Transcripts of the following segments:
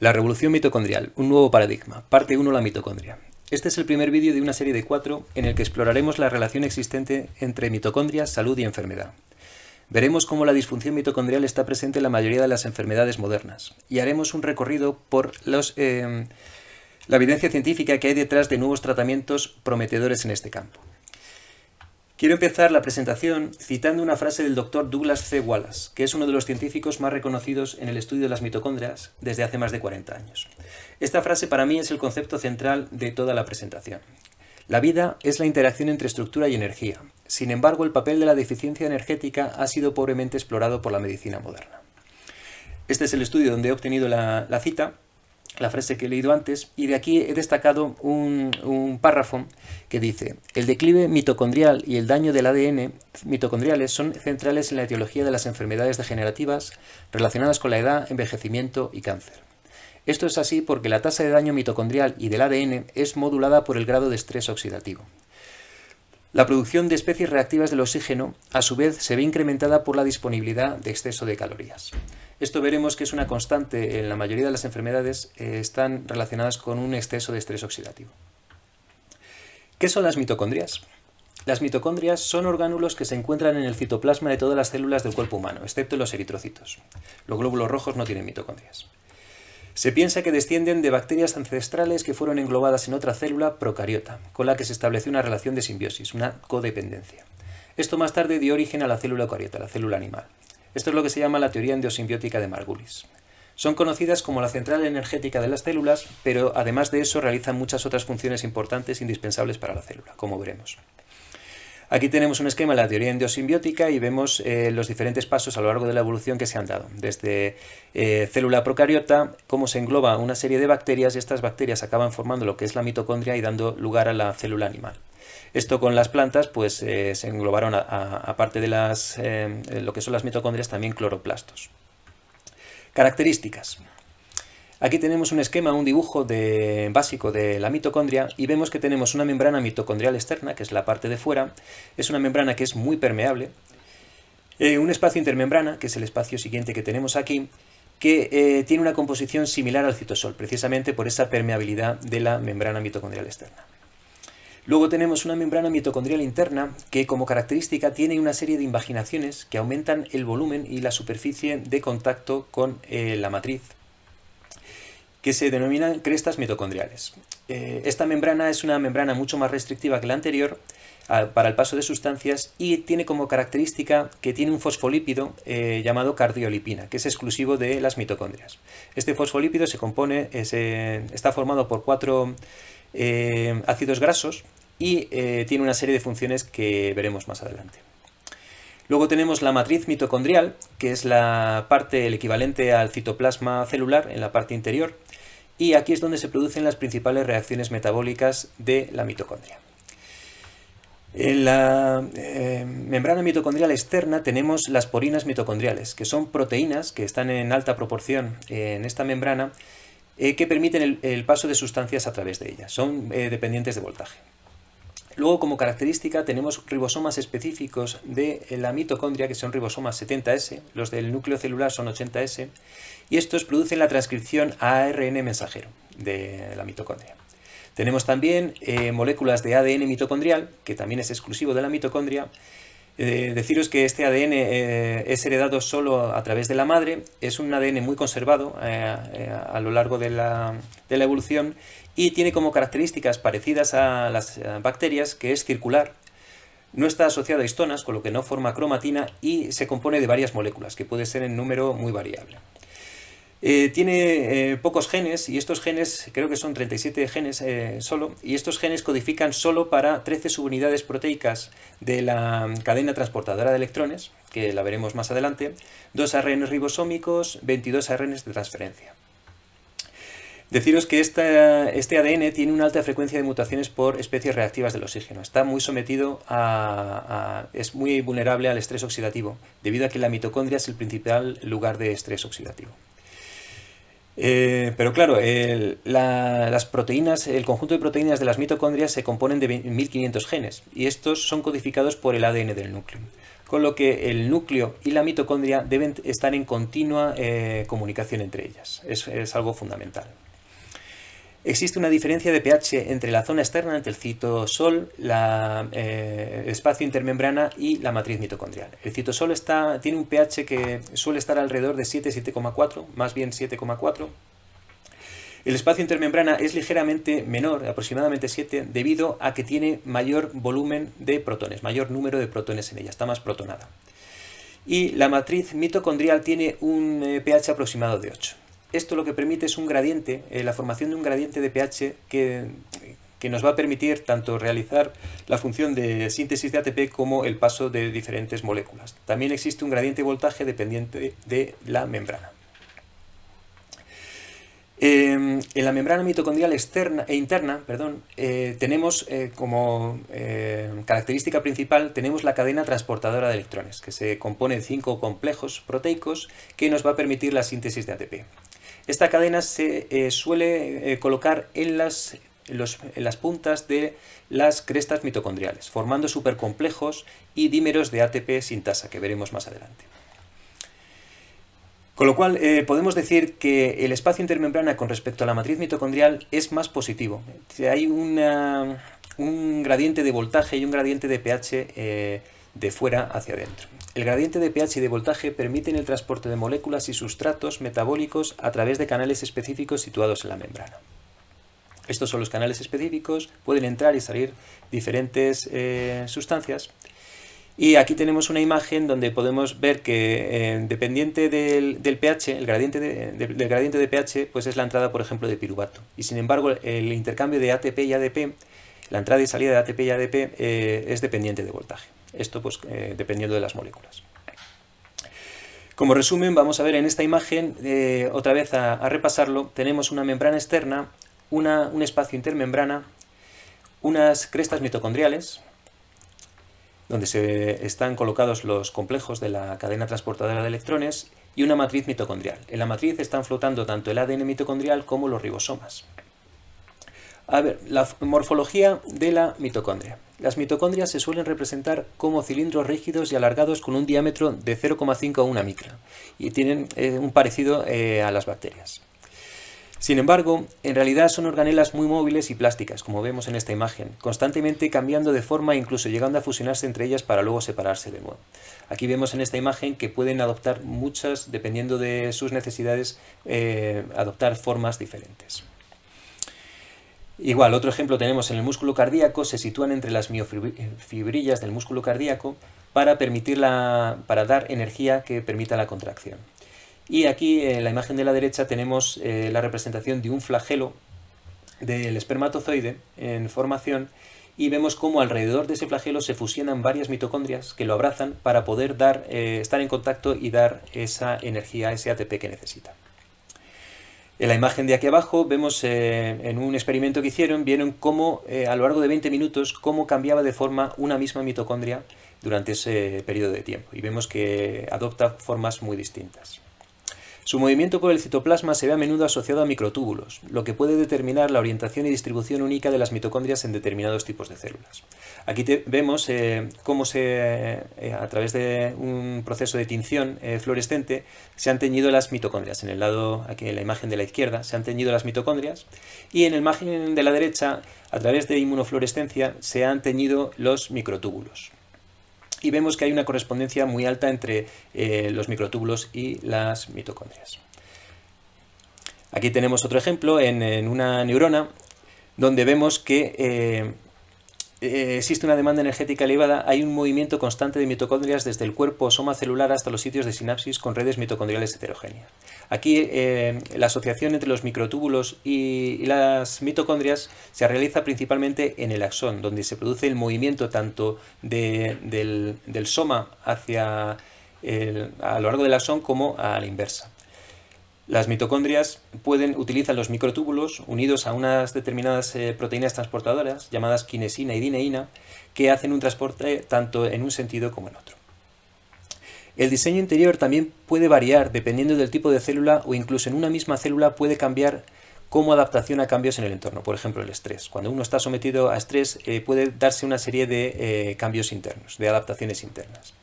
La revolución mitocondrial, un nuevo paradigma, parte 1, la mitocondria. Este es el primer vídeo de una serie de 4 en el que exploraremos la relación existente entre mitocondrias, salud y enfermedad. Veremos cómo la disfunción mitocondrial está presente en la mayoría de las enfermedades modernas y haremos un recorrido por la evidencia científica que hay detrás de nuevos tratamientos prometedores en este campo. Quiero empezar la presentación citando una frase del Dr. Douglas C. Wallace, que es uno de los científicos más reconocidos en el estudio de las mitocondrias desde hace más de 40 años. Esta frase para mí es el concepto central de toda la presentación. La vida es la interacción entre estructura y energía. Sin embargo, el papel de la deficiencia energética ha sido pobremente explorado por la medicina moderna. Este es el estudio donde he obtenido la cita, la frase que he leído antes, y de aquí he destacado un párrafo que dice: el declive mitocondrial y el daño del ADN mitocondriales son centrales en la etiología de las enfermedades degenerativas relacionadas con la edad, envejecimiento y cáncer. Esto es así porque la tasa de daño mitocondrial y del ADN es modulada por el grado de estrés oxidativo. La producción de especies reactivas del oxígeno, a su vez, se ve incrementada por la disponibilidad de exceso de calorías. Esto veremos que es una constante en la mayoría de las enfermedades, están relacionadas con un exceso de estrés oxidativo. ¿Qué son las mitocondrias? Las mitocondrias son orgánulos que se encuentran en el citoplasma de todas las células del cuerpo humano, excepto los eritrocitos. Los glóbulos rojos no tienen mitocondrias. Se piensa que descienden de bacterias ancestrales que fueron englobadas en otra célula procariota, con la que se estableció una relación de simbiosis, una codependencia. Esto más tarde dio origen a la célula eucariota, la célula animal. Esto es lo que se llama la teoría endosimbiótica de Margulis. Son conocidas como la central energética de las células, pero además de eso realizan muchas otras funciones importantes indispensables para la célula, como veremos. Aquí tenemos un esquema de la teoría endosimbiótica y vemos los diferentes pasos a lo largo de la evolución que se han dado. Desde célula procariota, cómo se engloba una serie de bacterias y estas bacterias acaban formando lo que es la mitocondria y dando lugar a la célula animal. Esto con las plantas pues se englobaron aparte de lo que son las mitocondrias también cloroplastos. Características. Aquí tenemos un esquema, un dibujo básico de la mitocondria y vemos que tenemos una membrana mitocondrial externa, que es la parte de fuera. Es una membrana que es muy permeable. Un espacio intermembrana, que es el espacio siguiente que tenemos aquí, que tiene una composición similar al citosol, precisamente por esa permeabilidad de la membrana mitocondrial externa. Luego tenemos una membrana mitocondrial interna que como característica tiene una serie de invaginaciones que aumentan el volumen y la superficie de contacto con la matriz, que se denominan crestas mitocondriales. Esta membrana es una membrana mucho más restrictiva que la anterior para el paso de sustancias y tiene como característica que tiene un fosfolípido llamado cardiolipina, que es exclusivo de las mitocondrias. Este fosfolípido está formado por 4 ácidos grasos y tiene una serie de funciones que veremos más adelante. Luego tenemos la matriz mitocondrial, que es el equivalente al citoplasma celular en la parte interior, y aquí es donde se producen las principales reacciones metabólicas de la mitocondria. En la membrana mitocondrial externa tenemos las porinas mitocondriales, que son proteínas que están en alta proporción en esta membrana, que permiten el paso de sustancias a través de ellas. Son dependientes de voltaje. Luego, como característica, tenemos ribosomas específicos de la mitocondria, que son ribosomas 70S, los del núcleo celular son 80S, y estos producen la transcripción a ARN mensajero de la mitocondria. Tenemos también moléculas de ADN mitocondrial, que también es exclusivo de la mitocondria. Deciros que este ADN es heredado solo a través de la madre, es un ADN muy conservado a lo largo de la evolución y tiene como características parecidas a las bacterias, que es circular, no está asociado a histonas, con lo que no forma cromatina y se compone de varias moléculas, que puede ser en número muy variable. Tiene pocos genes y estos genes, creo que son 37 genes solo, y estos genes codifican solo para 13 subunidades proteicas de la cadena transportadora de electrones, que la veremos más adelante, 2 ARN ribosómicos, 22 ARN de transferencia. Deciros que este ADN tiene una alta frecuencia de mutaciones por especies reactivas del oxígeno. Está muy sometido es muy vulnerable al estrés oxidativo, debido a que la mitocondria es el principal lugar de estrés oxidativo. Pero claro, las proteínas, el conjunto de proteínas de las mitocondrias se componen de 1500 genes y estos son codificados por el ADN del núcleo. con lo que el núcleo y la mitocondria deben estar en continua comunicación entre ellas. Es algo fundamental. Existe una diferencia de pH entre la zona externa, entre el citosol, el espacio intermembrana y la matriz mitocondrial. El citosol tiene un pH que suele estar alrededor de 7,7,4, más bien 7,4. El espacio intermembrana es ligeramente menor, aproximadamente 7, debido a que tiene mayor volumen de protones, mayor número de protones en ella, está más protonada. Y la matriz mitocondrial tiene un pH aproximado de 8. Esto lo que permite es un gradiente, la formación de un gradiente de pH que nos va a permitir tanto realizar la función de síntesis de ATP como el paso de diferentes moléculas. También existe un gradiente de voltaje dependiente de la membrana. En la membrana mitocondrial externa e interna, tenemos como característica principal tenemos la cadena transportadora de electrones, que se compone de 5 complejos proteicos que nos va a permitir la síntesis de ATP. Esta cadena se suele colocar en las puntas de las crestas mitocondriales, formando supercomplejos y dímeros de ATP sintasa, que veremos más adelante. Con lo cual, podemos decir que el espacio intermembrana con respecto a la matriz mitocondrial es más positivo. Hay un gradiente de voltaje y un gradiente de pH de fuera hacia adentro. El gradiente de pH y de voltaje permiten el transporte de moléculas y sustratos metabólicos a través de canales específicos situados en la membrana. Estos son los canales específicos, pueden entrar y salir diferentes sustancias. Y aquí tenemos una imagen donde podemos ver que dependiente del pH, el gradiente del gradiente de pH, pues es la entrada, por ejemplo, de piruvato. Y sin embargo, el intercambio de ATP y ADP, la entrada y salida de ATP y ADP es dependiente de voltaje. Esto pues dependiendo de las moléculas. Como resumen, vamos a ver en esta imagen, otra vez a repasarlo, tenemos una membrana externa, un espacio intermembrana, unas crestas mitocondriales, donde están colocados los complejos de la cadena transportadora de electrones, y una matriz mitocondrial. En la matriz están flotando tanto el ADN mitocondrial como los ribosomas. A ver, la morfología de la mitocondria. Las mitocondrias se suelen representar como cilindros rígidos y alargados con un diámetro de 0,5 a 1 micra y tienen un parecido a las bacterias. Sin embargo, en realidad son organelas muy móviles y plásticas, como vemos en esta imagen, constantemente cambiando de forma e incluso llegando a fusionarse entre ellas para luego separarse de nuevo. Aquí vemos en esta imagen que pueden adoptar muchas, dependiendo de sus necesidades, adoptar formas diferentes. Igual, otro ejemplo tenemos en el músculo cardíaco, se sitúan entre las miofibrillas del músculo cardíaco para dar energía que permita la contracción. Y aquí en la imagen de la derecha tenemos la representación de un flagelo del espermatozoide en formación y vemos cómo alrededor de ese flagelo se fusionan varias mitocondrias que lo abrazan para poder estar en contacto y dar esa energía, ese ATP que necesita. En la imagen de aquí abajo vemos en un experimento que vieron cómo a lo largo de 20 minutos cómo cambiaba de forma una misma mitocondria durante ese periodo de tiempo y vemos que adopta formas muy distintas. Su movimiento por el citoplasma se ve a menudo asociado a microtúbulos, lo que puede determinar la orientación y distribución única de las mitocondrias en determinados tipos de células. Aquí vemos cómo a través de un proceso de tinción fluorescente se han teñido las mitocondrias. En el lado, aquí en la imagen de la izquierda, se han teñido las mitocondrias y en la imagen de la derecha, a través de inmunofluorescencia, se han teñido los microtúbulos. Y vemos que hay una correspondencia muy alta entre los microtúbulos y las mitocondrias. Aquí tenemos otro ejemplo en una neurona donde vemos que existe una demanda energética elevada, hay un movimiento constante de mitocondrias desde el cuerpo o soma celular hasta los sitios de sinapsis con redes mitocondriales heterogéneas. Aquí la asociación entre los microtúbulos y las mitocondrias se realiza principalmente en el axón, donde se produce el movimiento tanto del soma a lo largo del axón como a la inversa. Las mitocondrias utilizan los microtúbulos unidos a unas determinadas proteínas transportadoras llamadas quinesina y dineína que hacen un transporte tanto en un sentido como en otro. El diseño interior también puede variar dependiendo del tipo de célula o incluso en una misma célula puede cambiar como adaptación a cambios en el entorno, por ejemplo el estrés. Cuando uno está sometido a estrés puede darse una serie de cambios internos, de adaptaciones internas.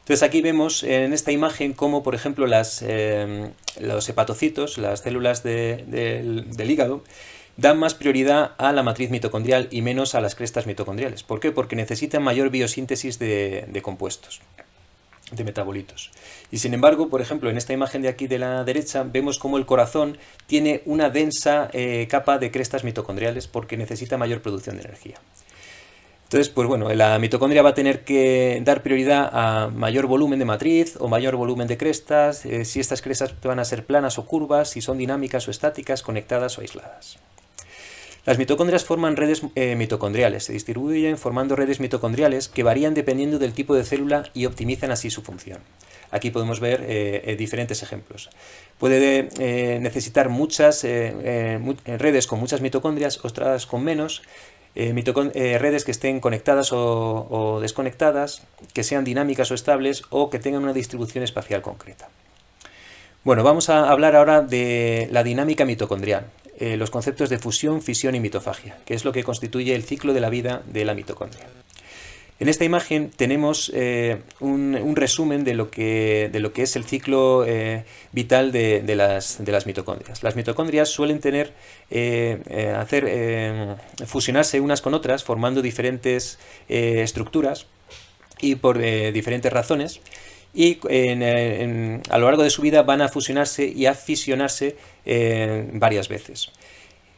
Entonces aquí vemos en esta imagen cómo, por ejemplo, los hepatocitos, las células del hígado, dan más prioridad a la matriz mitocondrial y menos a las crestas mitocondriales. ¿Por qué? Porque necesitan mayor biosíntesis de compuestos, de metabolitos. Y sin embargo, por ejemplo, en esta imagen de aquí de la derecha, vemos cómo el corazón tiene una densa capa de crestas mitocondriales porque necesita mayor producción de energía. Entonces, pues bueno, la mitocondria va a tener que dar prioridad a mayor volumen de matriz o mayor volumen de crestas, si estas crestas van a ser planas o curvas, si son dinámicas o estáticas, conectadas o aisladas. Las mitocondrias forman redes mitocondriales, se distribuyen formando redes mitocondriales que varían dependiendo del tipo de célula y optimizan así su función. Aquí podemos ver diferentes ejemplos. Puede necesitar muchas redes con muchas mitocondrias, otras con menos, redes que estén conectadas o desconectadas, que sean dinámicas o estables o que tengan una distribución espacial concreta. Bueno, vamos a hablar ahora de la dinámica mitocondrial, los conceptos de fusión, fisión y mitofagia, que es lo que constituye el ciclo de la vida de la mitocondria. En esta imagen tenemos un resumen de lo que es el ciclo vital de las mitocondrias. Las mitocondrias suelen fusionarse unas con otras, formando diferentes estructuras y por diferentes razones. Y a lo largo de su vida van a fusionarse y a fisionarse varias veces.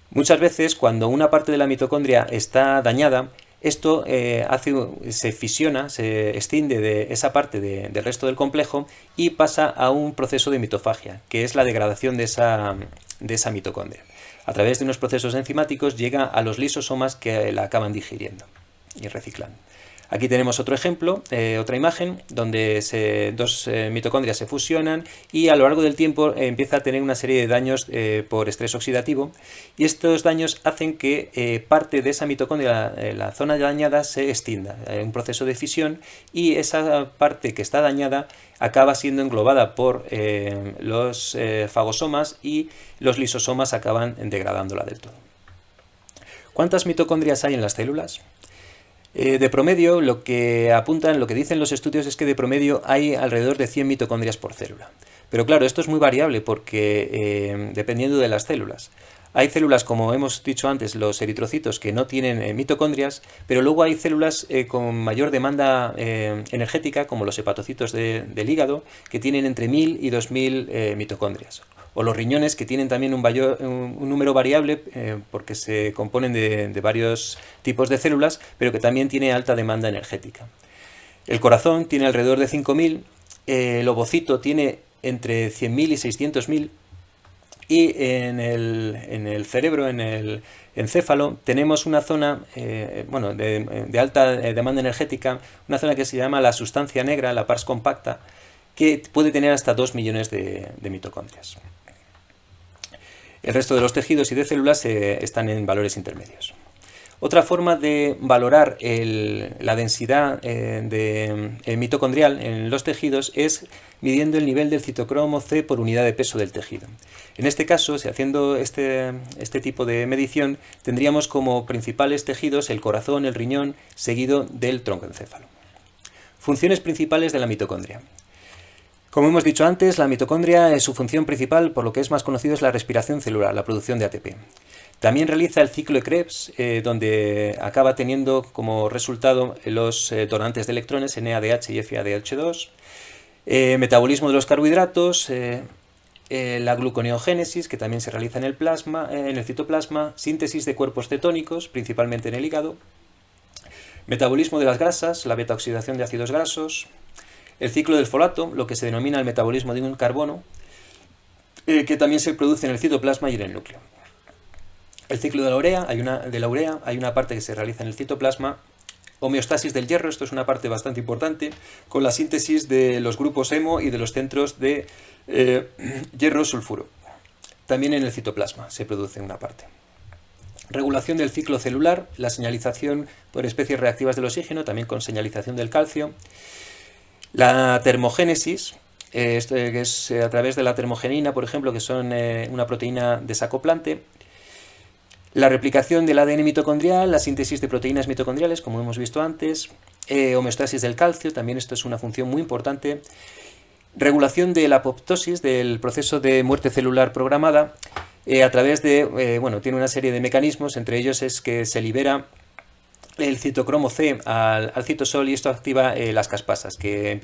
Muchas veces, cuando una parte de la mitocondria está dañada, esto se fisiona, se extiende de esa parte del resto del complejo y pasa a un proceso de mitofagia, que es la degradación de esa mitocondria. A través de unos procesos enzimáticos llega a los lisosomas que la acaban digiriendo y reciclando. Aquí tenemos otro ejemplo, otra imagen, donde dos mitocondrias se fusionan y a lo largo del tiempo empieza a tener una serie de daños por estrés oxidativo, y estos daños hacen que parte de esa mitocondria, la zona dañada, se extienda, un proceso de fisión, y esa parte que está dañada acaba siendo englobada por los fagosomas y los lisosomas acaban degradándola del todo. ¿Cuántas mitocondrias hay en las células? De promedio, lo que dicen los estudios es que de promedio hay alrededor de 100 mitocondrias por célula. Pero claro, esto es muy variable porque dependiendo de las células. Hay células, como hemos dicho antes, los eritrocitos, que no tienen mitocondrias, pero luego hay células con mayor demanda energética, como los hepatocitos del hígado, que tienen entre 1000 y 2000 mitocondrias. O los riñones, que tienen también un número variable porque se componen de varios tipos de células, pero que también tiene alta demanda energética. El corazón tiene alrededor de 5000, el ovocito tiene entre 100.000 y 600.000, y en el cerebro, en el encéfalo, tenemos una zona de alta demanda energética, una zona que se llama la sustancia negra, la pars compacta, que puede tener hasta 2 millones de mitocondrias. El resto de los tejidos y de células están en valores intermedios. Otra forma de valorar la densidad mitocondrial en los tejidos es midiendo el nivel del citocromo C por unidad de peso del tejido. En este caso, si haciendo este tipo de medición, tendríamos como principales tejidos el corazón, el riñón, seguido del troncoencéfalo. Funciones principales de la mitocondria. Como hemos dicho antes, la mitocondria, su función principal, por lo que es más conocido, es la respiración celular, la producción de ATP. También realiza el ciclo de Krebs, donde acaba teniendo como resultado los donantes de electrones NADH y FADH2, metabolismo de los carbohidratos, la gluconeogénesis, que también se realiza en el citoplasma, síntesis de cuerpos cetónicos, principalmente en el hígado, metabolismo de las grasas, la beta-oxidación de ácidos grasos, el ciclo del folato, lo que se denomina el metabolismo de un carbono, que también se produce en el citoplasma y en el núcleo. El ciclo de la urea, hay una parte que se realiza en el citoplasma. Homeostasis del hierro, esto es una parte bastante importante, con la síntesis de los grupos hemo y de los centros de hierro-sulfuro. También en el citoplasma se produce una parte. Regulación del ciclo celular, la señalización por especies reactivas del oxígeno, también con señalización del calcio. La termogénesis, que es a través de la termogenina, por ejemplo, que son una proteína desacoplante. La replicación del ADN mitocondrial, la síntesis de proteínas mitocondriales, como hemos visto antes. homeostasis del calcio, también esto es una función muy importante. Regulación de la apoptosis, del proceso de muerte celular programada, a través de, bueno, tiene una serie de mecanismos, entre ellos es que se libera el citocromo C al citosol y esto activa las caspasas, que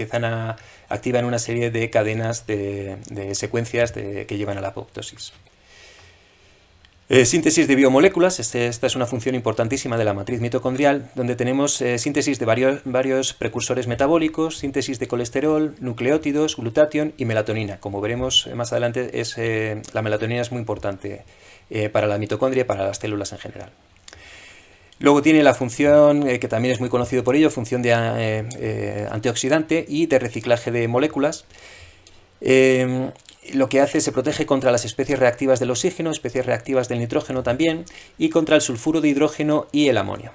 activan una serie de cadenas de secuencias que llevan a la apoptosis. Síntesis de biomoléculas, esta es una función importantísima de la matriz mitocondrial, donde tenemos síntesis de varios precursores metabólicos, síntesis de colesterol, nucleótidos, glutatión y melatonina. Como veremos más adelante, la melatonina es muy importante para la mitocondria y para las células en general. Luego tiene la función, que también es muy conocido por ello, función de antioxidante y de reciclaje de moléculas. Lo que hace, se protege contra las especies reactivas del oxígeno, especies reactivas del nitrógeno también, y contra el sulfuro de hidrógeno y el amonio.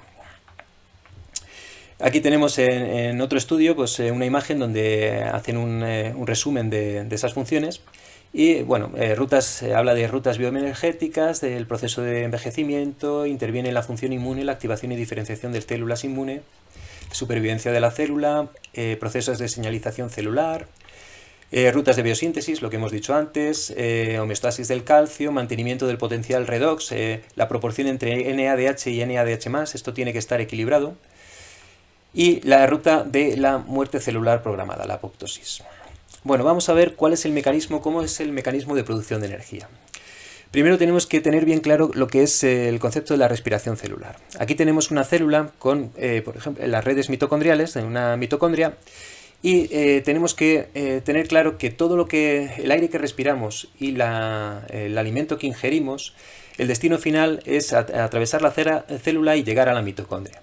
Aquí tenemos en otro estudio pues, una imagen donde hacen un resumen de esas funciones. Y bueno, habla de rutas bioenergéticas, del proceso de envejecimiento, interviene en la función inmune, la activación y diferenciación de células inmunes, supervivencia de la célula, procesos de señalización celular, rutas de biosíntesis, lo que hemos dicho antes, homeostasis del calcio, mantenimiento del potencial redox, la proporción entre NADH y NADH+, esto tiene que estar equilibrado, y la ruta de la muerte celular programada, la apoptosis. Bueno, vamos a ver cuál es el mecanismo, cómo es el mecanismo de producción de energía. Primero tenemos que tener bien claro lo que es el concepto de la respiración celular. Aquí tenemos una célula con, por ejemplo, las redes mitocondriales, en una mitocondria, y tenemos que tener claro que el aire que respiramos y el alimento que ingerimos, el destino final es atravesar la célula y llegar a la mitocondria.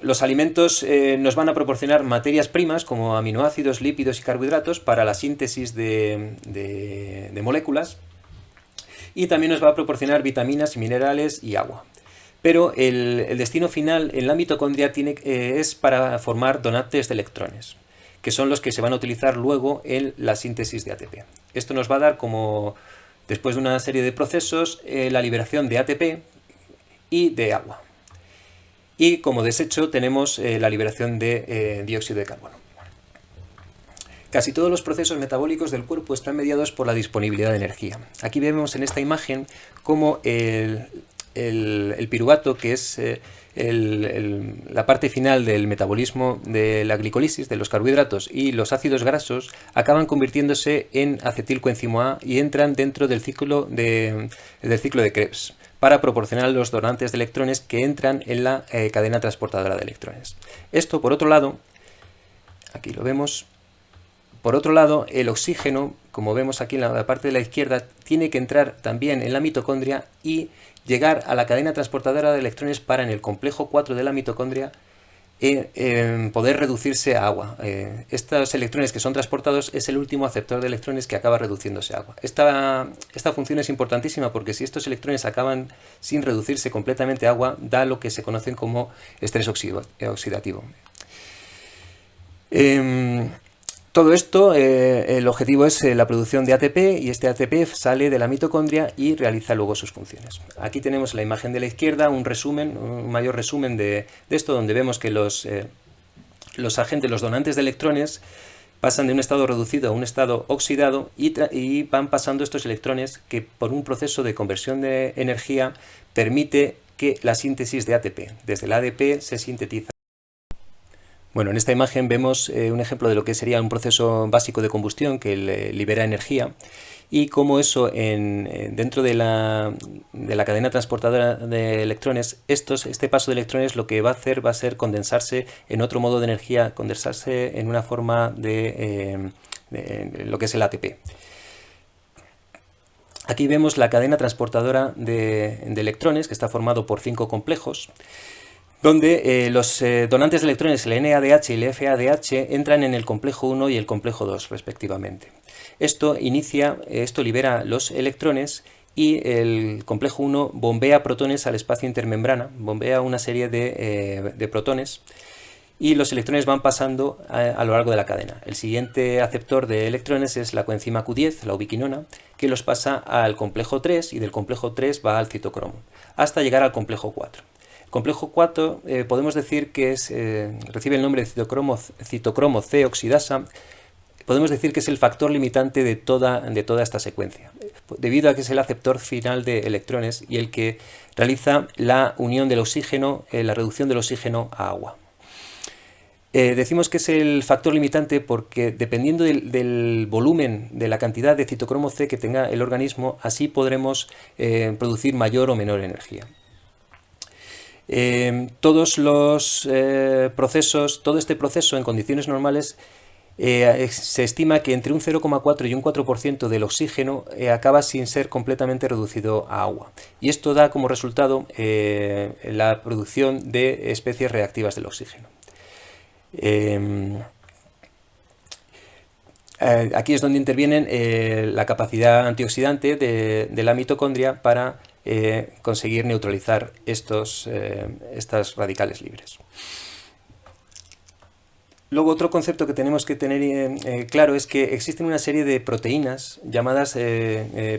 Los alimentos nos van a proporcionar materias primas como aminoácidos, lípidos y carbohidratos para la síntesis de moléculas, y también nos va a proporcionar vitaminas, minerales y agua. Pero el destino final en la mitocondria es para formar donantes de electrones, que son los que se van a utilizar luego en la síntesis de ATP. Esto nos va a dar, después de una serie de procesos, la liberación de ATP y de agua. Y como desecho tenemos la liberación de dióxido de carbono. Casi todos los procesos metabólicos del cuerpo están mediados por la disponibilidad de energía. Aquí vemos en esta imagen cómo el piruvato, que es la parte final del metabolismo de la glicólisis, de los carbohidratos, y los ácidos grasos acaban convirtiéndose en acetilcoenzimo A y entran dentro del ciclo de Krebs, para proporcionar los donantes de electrones que entran en la cadena transportadora de electrones. Esto, por otro lado, aquí lo vemos, por otro lado, el oxígeno, como vemos aquí en la parte de la izquierda, tiene que entrar también en la mitocondria y llegar a la cadena transportadora de electrones para, en el complejo 4 de la mitocondria, poder reducirse a agua. Estos electrones que son transportados es el último aceptor de electrones que acaba reduciéndose a agua. Esta función es importantísima porque si estos electrones acaban sin reducirse completamente a agua, da lo que se conocen como estrés oxidativo. Todo esto, el objetivo es la producción de ATP, y este ATP sale de la mitocondria y realiza luego sus funciones. Aquí tenemos la imagen de la izquierda, un mayor resumen de esto, donde vemos que los donantes de electrones pasan de un estado reducido a un estado oxidado y van pasando estos electrones que, por un proceso de conversión de energía, permite que la síntesis de ATP. Desde el ADP se sintetiza. Bueno, en esta imagen vemos un ejemplo de lo que sería un proceso básico de combustión que libera energía, y cómo eso dentro de la cadena transportadora de electrones, este paso de electrones lo que va a hacer va a ser condensarse en otro modo de energía, condensarse en una forma de lo que es el ATP. Aquí vemos la cadena transportadora de electrones, que está formado por 5 complejos, donde los donantes de electrones, el NADH y el FADH, entran en el complejo 1 y el complejo 2 respectivamente. Esto libera los electrones, y el complejo 1 bombea protones al espacio intermembrana, bombea una serie de protones, y los electrones van pasando a lo largo de la cadena. El siguiente aceptor de electrones es la coenzima Q10, la ubiquinona, que los pasa al complejo 3, y del complejo 3 va al citocromo, hasta llegar al complejo 4. Complejo 4 podemos decir que recibe el nombre de citocromo C oxidasa. Podemos decir que es el factor limitante de toda esta secuencia, debido a que es el aceptor final de electrones y el que realiza la unión del oxígeno, la reducción del oxígeno a agua. Decimos que es el factor limitante porque dependiendo del volumen, de la cantidad de citocromo C que tenga el organismo, así podremos producir mayor o menor energía. Todos los procesos, todo este proceso en condiciones normales se estima que entre un 0,4 y un 4% del oxígeno acaba sin ser completamente reducido a agua. Y esto da como resultado la producción de especies reactivas del oxígeno. Aquí es donde interviene la capacidad antioxidante de la mitocondria para conseguir neutralizar estas radicales libres. Luego, otro concepto que tenemos que tener claro es que existen una serie de proteínas llamadas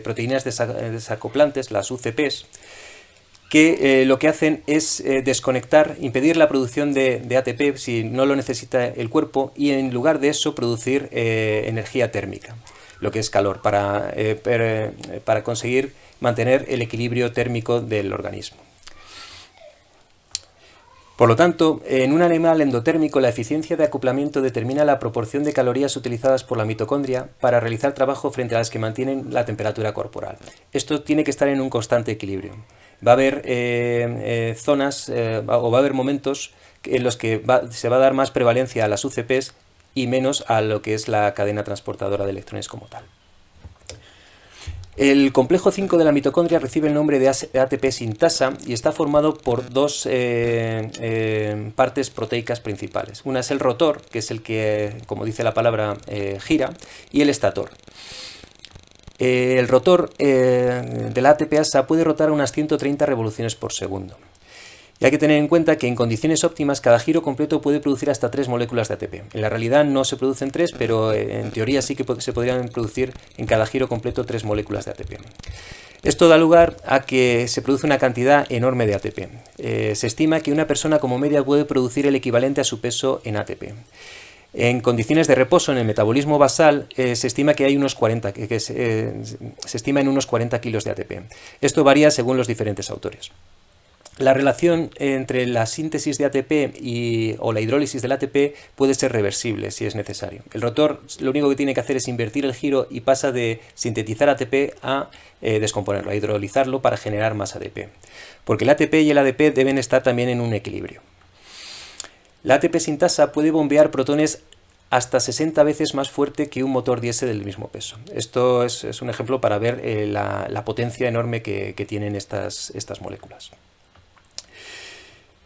proteínas desacoplantes, las UCPs, que lo que hacen es desconectar, impedir la producción de ATP si no lo necesita el cuerpo y en lugar de eso producir energía térmica, lo que es calor, para conseguir mantener el equilibrio térmico del organismo. Por lo tanto, en un animal endotérmico la eficiencia de acoplamiento determina la proporción de calorías utilizadas por la mitocondria para realizar trabajo frente a las que mantienen la temperatura corporal. Esto tiene que estar en un constante equilibrio. Va a haber zonas o va a haber momentos en los que se va a dar más prevalencia a las UCPs y menos a lo que es la cadena transportadora de electrones como tal. El complejo 5 de la mitocondria recibe el nombre de ATP sintasa y está formado por dos partes proteicas principales. Una es el rotor, que es el que, como dice la palabra, gira, y el estator. El rotor de la ATPasa puede rotar a unas 130 revoluciones por segundo. Y hay que tener en cuenta que en condiciones óptimas cada giro completo puede producir hasta 3 moléculas de ATP. En la realidad no se producen 3, pero en teoría sí que se podrían producir en cada giro completo 3 moléculas de ATP. Esto da lugar a que se produce una cantidad enorme de ATP. Se estima que una persona como media puede producir el equivalente a su peso en ATP. En condiciones de reposo, en el metabolismo basal, se estima que hay unos 40, se estima en unos 40 kilos de ATP. Esto varía según los diferentes autores. La relación entre la síntesis de ATP o la hidrólisis del ATP puede ser reversible si es necesario. El rotor lo único que tiene que hacer es invertir el giro y pasa de sintetizar ATP a descomponerlo, a hidrolizarlo para generar más ATP. Porque el ATP y el ADP deben estar también en un equilibrio. La ATP sintasa puede bombear protones hasta 60 veces más fuerte que un motor diésel del mismo peso. Esto es un ejemplo para ver la potencia enorme que tienen estas moléculas.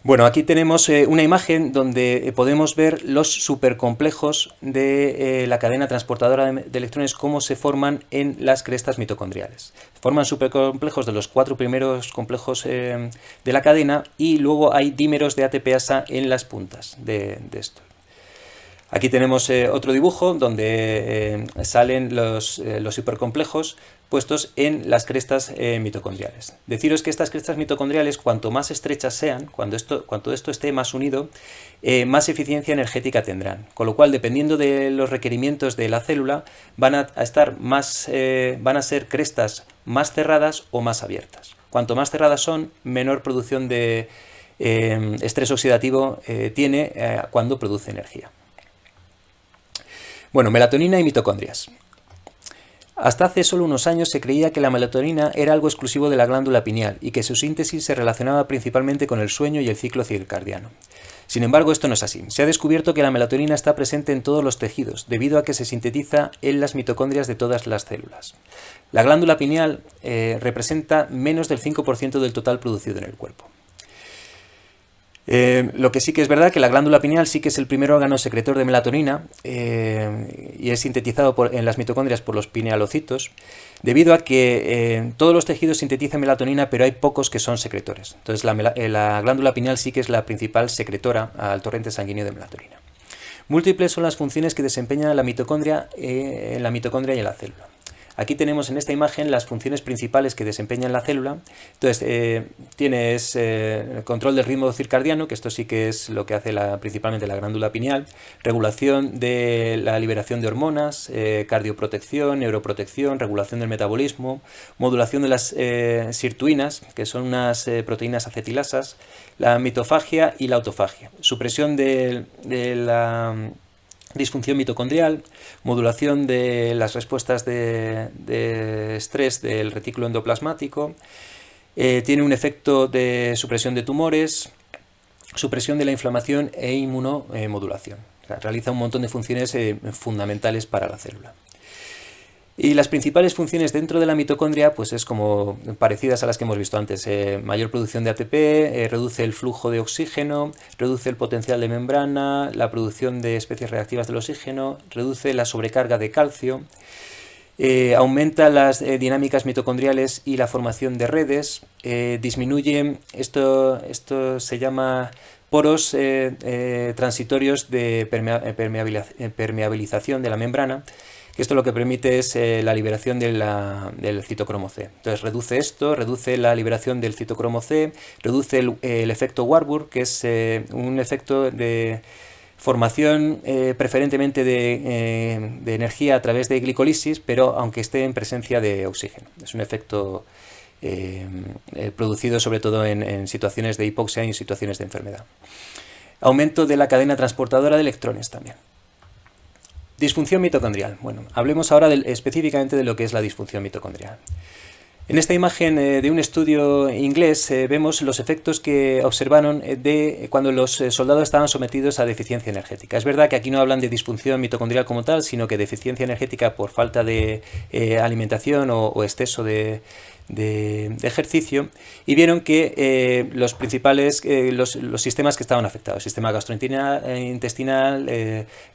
Bueno, aquí tenemos una imagen donde podemos ver los supercomplejos de la cadena transportadora de electrones, cómo se forman en las crestas mitocondriales. Forman supercomplejos de los 4 primeros complejos de la cadena y luego hay dímeros de ATPasa en las puntas de esto. Aquí tenemos otro dibujo donde salen los supercomplejos puestos en las crestas mitocondriales. Deciros que estas crestas mitocondriales, cuanto más estrechas sean, cuanto esto esté más unido, más eficiencia energética tendrán. Con lo cual, dependiendo de los requerimientos de la célula, van a ser crestas más cerradas o más abiertas. Cuanto más cerradas son, menor producción de estrés oxidativo tiene cuando produce energía. Bueno, melatonina y mitocondrias. Hasta hace solo unos años se creía que la melatonina era algo exclusivo de la glándula pineal y que su síntesis se relacionaba principalmente con el sueño y el ciclo circadiano. Sin embargo, esto no es así. Se ha descubierto que la melatonina está presente en todos los tejidos, debido a que se sintetiza en las mitocondrias de todas las células. La glándula pineal representa menos del 5% del total producido en el cuerpo. Lo que sí que es verdad que la glándula pineal sí que es el primer órgano secretor de melatonina y es sintetizado en las mitocondrias por los pinealocitos, debido a que todos los tejidos sintetizan melatonina, pero hay pocos que son secretores. Entonces la glándula pineal sí que es la principal secretora al torrente sanguíneo de melatonina. Múltiples son las funciones que desempeña la mitocondria en la mitocondria y en la célula. Aquí tenemos en esta imagen las funciones principales que desempeña la célula. Entonces, tienes el control del ritmo circadiano, que esto sí que es lo que hace principalmente la glándula pineal, regulación de la liberación de hormonas, cardioprotección, neuroprotección, regulación del metabolismo, modulación de las sirtuinas, que son unas proteínas acetilasas, la mitofagia y la autofagia, supresión de la disfunción mitocondrial, modulación de las respuestas de estrés del retículo endoplasmático, tiene un efecto de supresión de tumores, supresión de la inflamación e inmunomodulación. O sea, realiza un montón de funciones fundamentales para la célula. Y las principales funciones dentro de la mitocondria pues es como parecidas a las que hemos visto antes. Mayor producción de ATP, reduce el flujo de oxígeno, reduce el potencial de membrana, la producción de especies reactivas del oxígeno, reduce la sobrecarga de calcio, aumenta las dinámicas mitocondriales y la formación de redes, disminuye, esto se llama poros transitorios de permeabilización de la membrana. Esto lo que permite es la liberación del citocromo C. Entonces reduce esto, reduce la liberación del citocromo C, reduce el efecto Warburg, que es un efecto de formación preferentemente de energía a través de glicolisis, pero aunque esté en presencia de oxígeno. Es un efecto producido sobre todo en situaciones de hipoxia y en situaciones de enfermedad. Aumento de la cadena transportadora de electrones también. Disfunción mitocondrial. Bueno, hablemos ahora específicamente de lo que es la disfunción mitocondrial. En esta imagen de un estudio inglés vemos los efectos que observaron de cuando los soldados estaban sometidos a deficiencia energética. Es verdad que aquí no hablan de disfunción mitocondrial como tal, sino que deficiencia energética por falta de alimentación o exceso de ejercicio, y vieron que los principales los sistemas que estaban afectados: sistema gastrointestinal,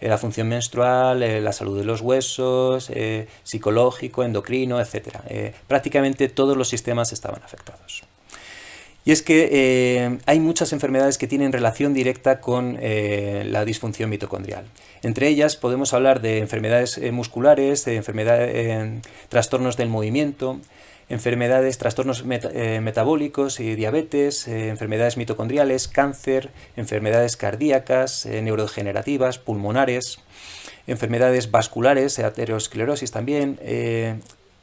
la función menstrual, la salud de los huesos, psicológico, endocrino, etc. Prácticamente todos los sistemas estaban afectados. Y es que hay muchas enfermedades que tienen relación directa con la disfunción mitocondrial. Entre ellas podemos hablar de enfermedades musculares, de trastornos del movimiento, trastornos metabólicos y diabetes, enfermedades mitocondriales, cáncer, enfermedades cardíacas, neurodegenerativas, pulmonares, enfermedades vasculares, aterosclerosis también,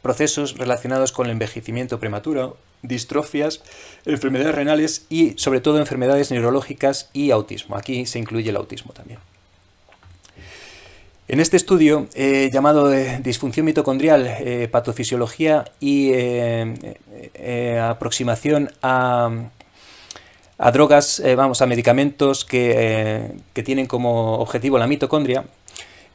procesos relacionados con el envejecimiento prematuro, distrofias, enfermedades renales y sobre todo enfermedades neurológicas y autismo. Aquí se incluye el autismo también. En este estudio llamado disfunción mitocondrial, patofisiología y aproximación a drogas, a medicamentos que tienen como objetivo la mitocondria,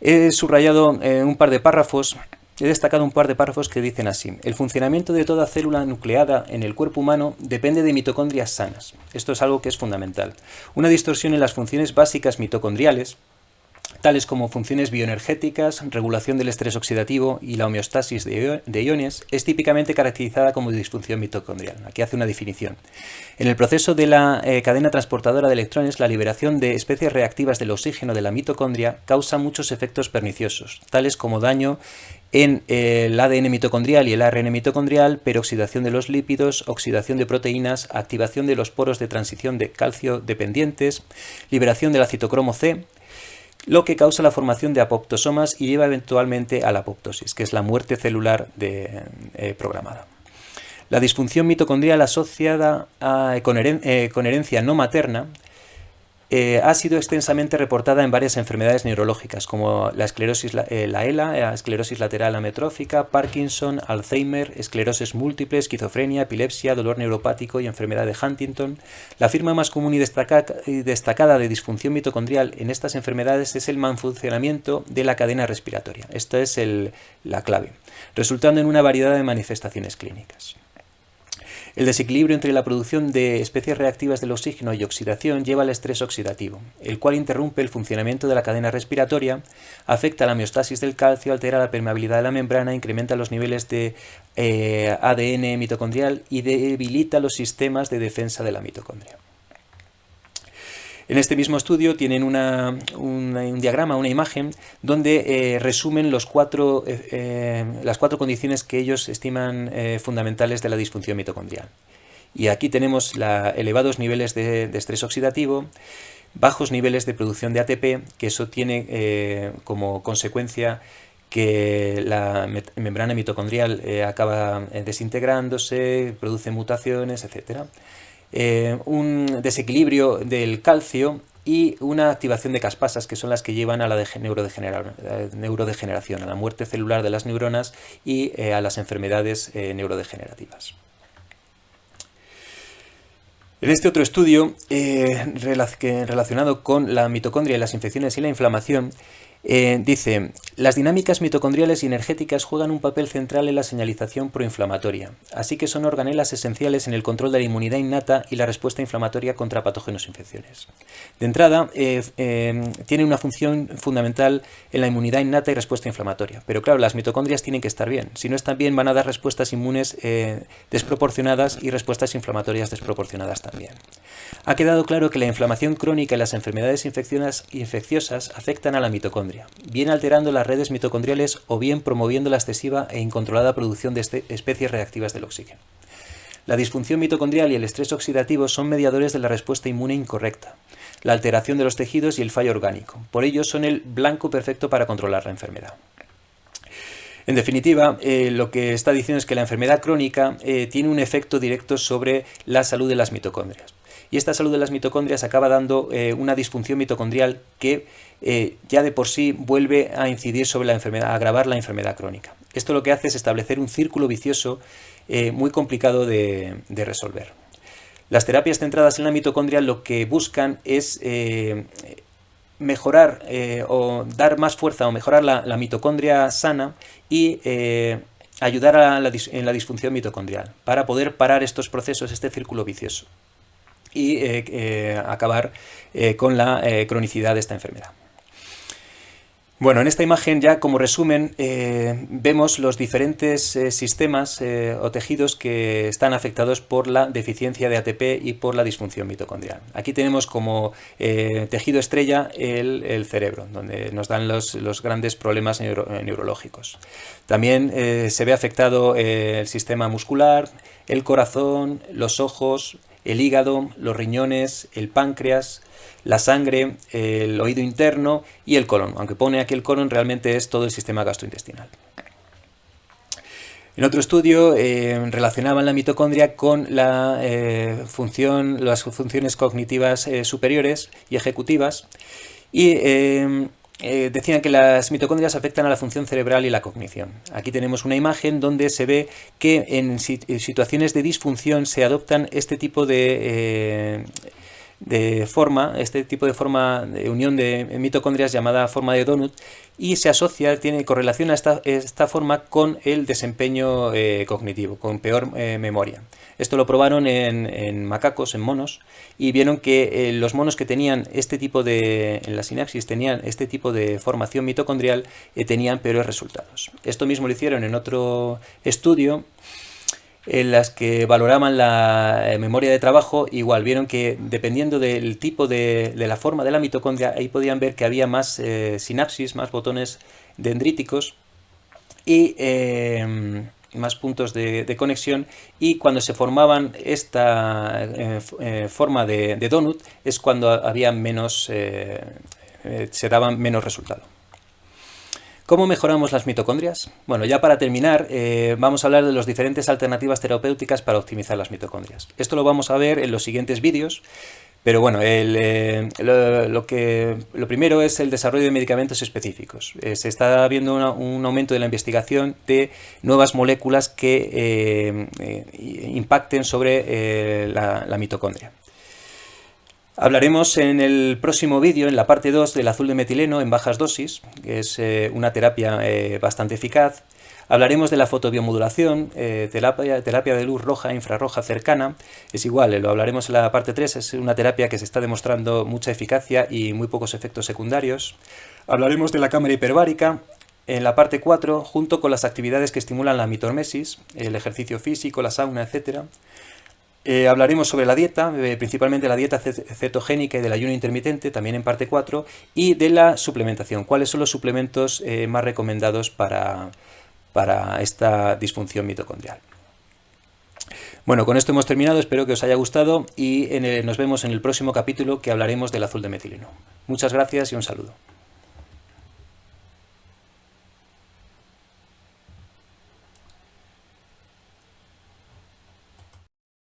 he subrayado un par de párrafos. He destacado un par de párrafos que dicen así: el funcionamiento de toda célula nucleada en el cuerpo humano depende de mitocondrias sanas. Esto es algo que es fundamental. Una distorsión en las funciones básicas mitocondriales, tales como funciones bioenergéticas, regulación del estrés oxidativo y la homeostasis de iones, es típicamente caracterizada como disfunción mitocondrial. Aquí hace una definición. En el proceso de la cadena transportadora de electrones, la liberación de especies reactivas del oxígeno de la mitocondria causa muchos efectos perniciosos, tales como daño en el ADN mitocondrial y el ARN mitocondrial, peroxidación de los lípidos, oxidación de proteínas, activación de los poros de transición de calcio dependientes, liberación del citocromo C, lo que causa la formación de apoptosomas y lleva eventualmente a la apoptosis, que es la muerte celular programada. La disfunción mitocondrial asociada con herencia no materna ha sido extensamente reportada en varias enfermedades neurológicas, como la esclerosis, la ELA, la esclerosis lateral amiotrófica, Parkinson, Alzheimer, esclerosis múltiple, esquizofrenia, epilepsia, dolor neuropático y enfermedad de Huntington. La forma más común y destacada de disfunción mitocondrial en estas enfermedades es el malfuncionamiento de la cadena respiratoria. Esto es la clave, resultando en una variedad de manifestaciones clínicas. El desequilibrio entre la producción de especies reactivas del oxígeno y oxidación lleva al estrés oxidativo, el cual interrumpe el funcionamiento de la cadena respiratoria, afecta la homeostasis del calcio, altera la permeabilidad de la membrana, incrementa los niveles de ADN mitocondrial y debilita los sistemas de defensa de la mitocondria. En este mismo estudio tienen un diagrama, una imagen, donde resumen las cuatro condiciones que ellos estiman fundamentales de la disfunción mitocondrial. Y aquí tenemos elevados niveles de estrés oxidativo, bajos niveles de producción de ATP, que eso tiene como consecuencia que la membrana mitocondrial acaba desintegrándose, produce mutaciones, etc. Un desequilibrio del calcio y una activación de caspasas, que son las que llevan a la neurodegeneración, a la muerte celular de las neuronas y a las enfermedades neurodegenerativas. En este otro estudio, relacionado con la mitocondria y las infecciones y la inflamación, dice: las dinámicas mitocondriales y energéticas juegan un papel central en la señalización proinflamatoria, así que son organelas esenciales en el control de la inmunidad innata y la respuesta inflamatoria contra patógenos e infecciones. De entrada, tiene una función fundamental en la inmunidad innata y respuesta inflamatoria, pero claro, las mitocondrias tienen que estar bien. Si no están bien, van a dar respuestas inmunes desproporcionadas y respuestas inflamatorias desproporcionadas también. Ha quedado claro que la inflamación crónica y las enfermedades infecciosas afectan a la mitocondria, bien alterando las redes mitocondriales o bien promoviendo la excesiva e incontrolada producción de especies reactivas del oxígeno. La disfunción mitocondrial y el estrés oxidativo son mediadores de la respuesta inmune incorrecta, la alteración de los tejidos y el fallo orgánico. Por ello, son el blanco perfecto para controlar la enfermedad. En definitiva, lo que está diciendo es que la enfermedad crónica tiene un efecto directo sobre la salud de las mitocondrias. Y esta salud de las mitocondrias acaba dando una disfunción mitocondrial que ya de por sí vuelve a incidir sobre la enfermedad, a agravar la enfermedad crónica. Esto lo que hace es establecer un círculo vicioso muy complicado de resolver. Las terapias centradas en la mitocondria lo que buscan es mejorar o dar más fuerza o mejorar la mitocondria sana y ayudar en la disfunción mitocondrial para poder parar estos procesos, este círculo vicioso y acabar con la cronicidad de esta enfermedad. Bueno, en esta imagen ya como resumen vemos los diferentes sistemas o tejidos que están afectados por la deficiencia de ATP y por la disfunción mitocondrial. Aquí tenemos como tejido estrella el cerebro, donde nos dan los grandes problemas neurológicos. También se ve afectado el sistema muscular, el corazón, los ojos, el hígado, los riñones, el páncreas, la sangre, el oído interno y el colon, aunque pone aquí el colon, realmente es todo el sistema gastrointestinal. En otro estudio relacionaban la mitocondria con las funciones cognitivas superiores y ejecutivas y decían que las mitocondrias afectan a la función cerebral y la cognición. Aquí tenemos una imagen donde se ve que en situaciones de disfunción se adoptan este tipo de forma de unión de mitocondrias llamada forma de donut, y se asocia, tiene correlación a esta forma con el desempeño cognitivo, con peor memoria. Esto lo probaron en macacos, en monos, y vieron que los monos que tenían en la sinapsis tenían este tipo de formación mitocondrial tenían peores resultados. Esto mismo lo hicieron en otro estudio, en las que valoraban la memoria de trabajo. Igual vieron que dependiendo del tipo de la forma de la mitocondria, ahí podían ver que había más sinapsis, más botones dendríticos y más puntos de conexión, y cuando se formaban esta forma de donut es cuando había menos, se daban menos resultado. ¿Cómo mejoramos las mitocondrias? Bueno, ya para terminar, vamos a hablar de las diferentes alternativas terapéuticas para optimizar las mitocondrias. Esto lo vamos a ver en los siguientes vídeos, pero bueno, lo primero es el desarrollo de medicamentos específicos. Se está viendo un aumento de la investigación de nuevas moléculas que impacten sobre la mitocondria. Hablaremos en el próximo vídeo, en la parte 2, del azul de metileno en bajas dosis, que es una terapia bastante eficaz. Hablaremos de la fotobiomodulación, terapia de luz roja e infrarroja cercana. Es igual, lo hablaremos en la parte 3, es una terapia que se está demostrando mucha eficacia y muy pocos efectos secundarios. Hablaremos de la cámara hiperbárica en la parte 4, junto con las actividades que estimulan la mitomesis, el ejercicio físico, la sauna, etc. Hablaremos sobre la dieta, principalmente la dieta cetogénica y del ayuno intermitente, también en parte 4, y de la suplementación. ¿Cuáles son los suplementos más recomendados para esta disfunción mitocondrial? Bueno, con esto hemos terminado, espero que os haya gustado y nos vemos en el próximo capítulo, que hablaremos del azul de metileno. Muchas gracias y un saludo.